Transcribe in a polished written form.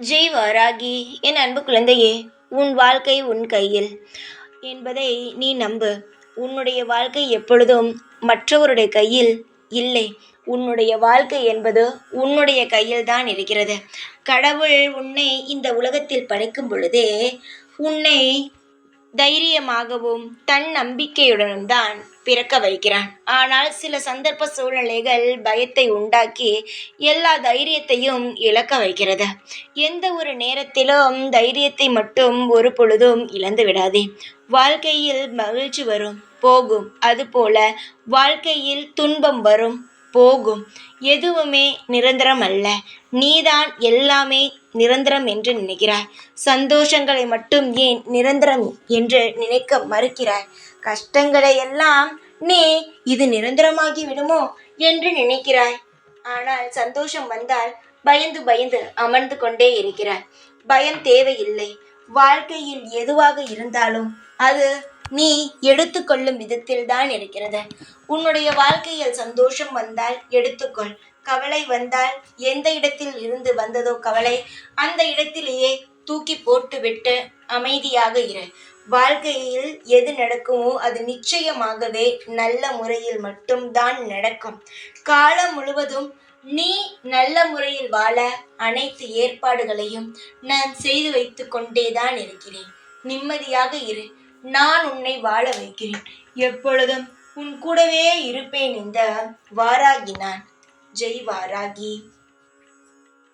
ஜெய் வாராகி. என் அன்பு குழந்தையே, உன் வாழ்க்கை உன் கையில் என்பதை நீ நம்பு. உன்னுடைய வாழ்க்கை எப்பொழுதும் மற்றவருடைய கையில் இல்லை. உன்னுடைய வாழ்க்கை என்பது உன்னுடைய கையில் தான் இருக்கிறது. கடவுள் உன்னை இந்த உலகத்தில் படைக்கும் பொழுதே உன்னை தைரியமாகவும் தன்னம்பிக்கையுடனும் தான் பிறக்க வைக்கிறான். ஆனால் சில சந்தர்ப்ப சூழ்நிலைகள் பயத்தை உண்டாக்கி எல்லா தைரியத்தையும் இழக்க வைக்கிறது. எந்த ஒரு நேரத்திலும் தைரியத்தை மட்டும் ஒரு பொழுதும் இழந்து விடாதே. வாழ்க்கையில் மகிழ்ச்சி வரும் போகும், அதுபோல வாழ்க்கையில் துன்பம் வரும் போகும். எதுவுமே நிரந்தரம் அல்ல. நீதான் எல்லாமே நிரந்தரம் என்று நினைக்கிறாய். சந்தோஷங்களை மட்டும் ஏன் நிரந்தரம் என்று நினைக்க மறுக்கிறாய்? கஷ்டங்களை எல்லாம் நீ இது நிரந்தரமாகி விடுமோ என்று நினைக்கிறாய். ஆனால் சந்தோஷம் வந்தால் பயந்து பயந்து அமர்ந்து கொண்டே இருக்கிறாய். பயம் தேவையில்லை. வாழ்க்கையில் எதுவாக இருந்தாலும் அது நீ எடுத்துக்கொள்ளும் விதத்தில் தான் இருக்கிறது. உன்னுடைய வாழ்க்கையில் சந்தோஷம் வந்தால் எடுத்துக்கொள். கவலை வந்தால் எந்த இடத்தில் இருந்து வந்ததோ கவலை, அந்த இடத்திலேயே தூக்கி போட்டு விட்டு அமைதியாக இரு. வாழ்க்கையில் எது நடக்குமோ அது நிச்சயமாகவே நல்ல முறையில் மட்டும்தான் நடக்கும். காலம் முழுவதும் நீ நல்ல முறையில் வாழ அனைத்து ஏற்பாடுகளையும் நான் செய்து வைத்து கொண்டேதான் இருக்கிறேன். நிம்மதியாக இரு. நான் உன்னை வாழ வைக்கிறேன். எப்பொழுதும் உன் கூடவே இருப்பேன். இந்த வாராகி நான். ஜெய் வாராகி.